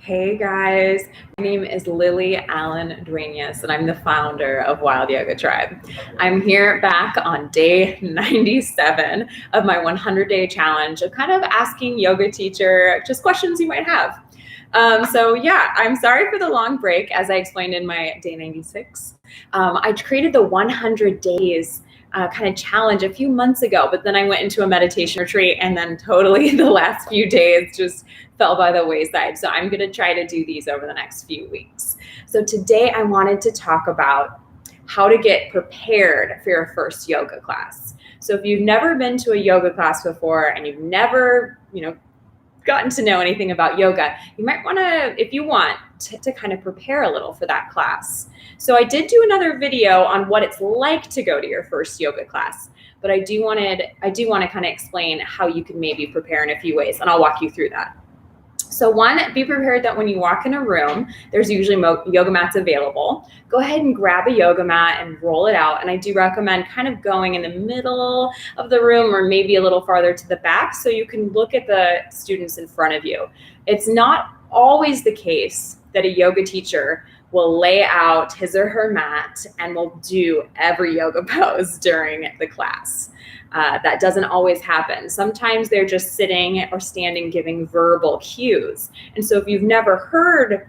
Hey guys, my name is Lily Allen Duenas and I'm the founder of Wild Yoga Tribe. I'm here back on day 97 of my 100-day challenge of kind of asking yoga teacher just questions you might have. I'm sorry for the long break. As I explained in my day 96, I created the 100 days kind of challenge a few months ago, but then I went into a meditation retreat and then totally the last few days just fell by the wayside. So I'm going to try to do these over the next few weeks. So today I wanted to talk about how to get prepared for your first yoga class. So if you've never been to a yoga class before and you've never, gotten to know anything about yoga, you might want to, if you want, to kind of prepare a little for that class. So I did do another video on what it's like to go to your first yoga class, but I do want to kind of explain how you can maybe prepare in a few ways, and I'll walk you through that. So one, be prepared that when you walk in a room, there's usually yoga mats available. Go ahead and grab a yoga mat and roll it out. And I do recommend kind of going in the middle of the room or maybe a little farther to the back so you can look at the students in front of you. It's not always the case that a yoga teacher will lay out his or her mat and will do every yoga pose during the class. That doesn't always happen. Sometimes they're just sitting or standing giving verbal cues. And so if you've never heard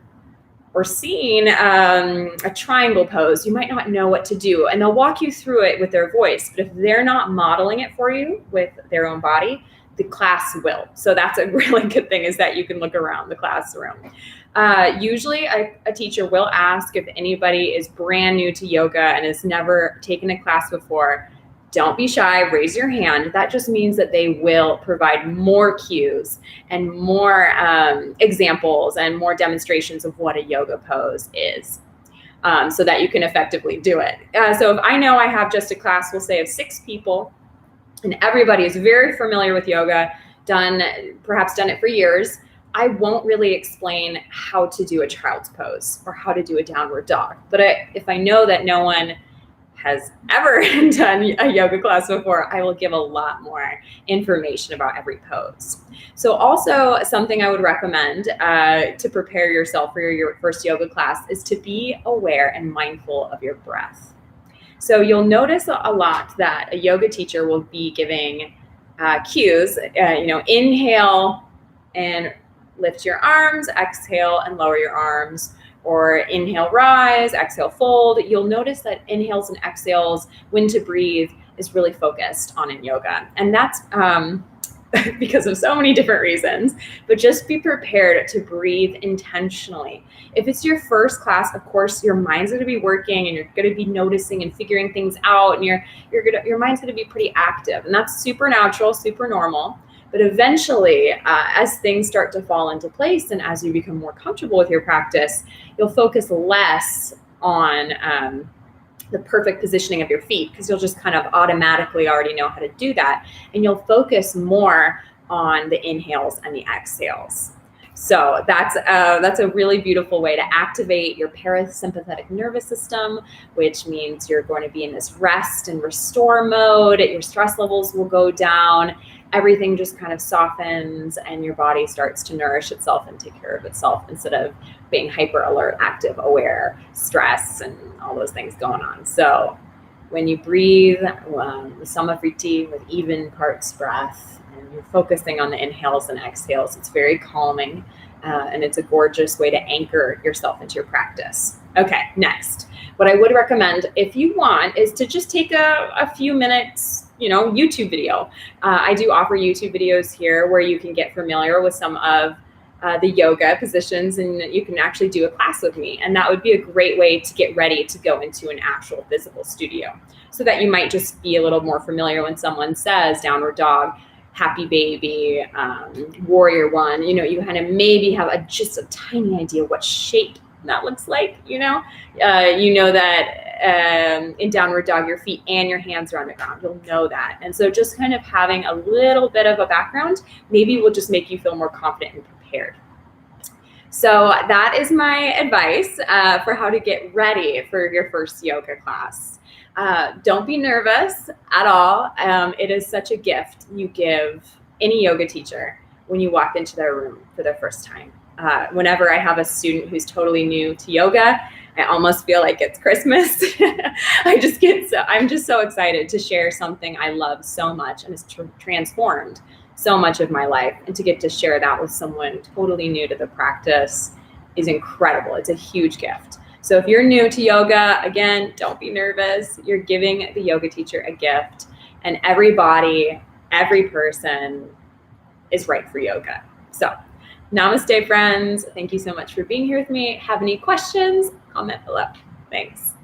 or seen a triangle pose, you might not know what to do. And they'll walk you through it with their voice. But if they're not modeling it for you with their own body, the class will. So that's a really good thing, is that you can look around the classroom. Usually a teacher will ask if anybody is brand new to yoga and has never taken a class before. Don't be shy, raise your hand. That just means that they will provide more cues and more examples and more demonstrations of what a yoga pose is, so that you can effectively do it. So if I know I have just a class, we'll say of 6 people, and everybody is very familiar with yoga, perhaps done it for years, I won't really explain how to do a child's pose or how to do a downward dog. But if I know that no one has ever done a yoga class before, I will give a lot more information about every pose. So also something I would recommend to prepare yourself for your first yoga class is to be aware and mindful of your breath. So you'll notice a lot that a yoga teacher will be giving cues, inhale and lift your arms, exhale and lower your arms, or inhale, rise, exhale, fold. You'll notice that inhales and exhales, when to breathe, is really focused on in yoga. And that's because of so many different reasons, but just be prepared to breathe intentionally. If it's your first class, of course, your mind's going to be working and you're going to be noticing and figuring things out, and your mind's going to be pretty active. And that's super natural, super normal. But eventually, as things start to fall into place and as you become more comfortable with your practice, you'll focus less on the perfect positioning of your feet, because you'll just kind of automatically already know how to do that. And you'll focus more on the inhales and the exhales. So that's a really beautiful way to activate your parasympathetic nervous system, which means you're going to be in this rest and restore mode. Your stress levels will go down. Everything just kind of softens and your body starts to nourish itself and take care of itself instead of being hyper alert, active, aware, stress, and all those things going on. So when you breathe with Samafriti, with even parts breath, and you're focusing on the inhales and exhales, it's very calming, and it's a gorgeous way to anchor yourself into your practice. Okay, next. What I would recommend, if you want, is to just take a few minutes, YouTube video. I do offer YouTube videos here where you can get familiar with some of the yoga positions, and you can actually do a class with me. And that would be a great way to get ready to go into an actual physical studio, so that you might just be a little more familiar when someone says downward dog, happy baby, warrior one. You kind of maybe have just a tiny idea what shape that looks like. That in downward dog, your feet and your hands are on the ground. You'll know that. And so just kind of having a little bit of a background maybe will just make you feel more confident and prepared. So that is my advice for how to get ready for your first yoga class. Don't be nervous at all. It is such a gift you give any yoga teacher when you walk into their room for their first time. whenever I have a student who's totally new to yoga, I almost feel like it's Christmas. I'm just so excited to share something I love so much and has transformed so much of my life. And to get to share that with someone totally new to the practice is incredible. It's a huge gift. So if you're new to yoga, again, don't be nervous. You're giving the yoga teacher a gift, and everybody, every person is right for yoga. So namaste, friends. Thank you so much for being here with me. Have any questions? Comment below. Thanks.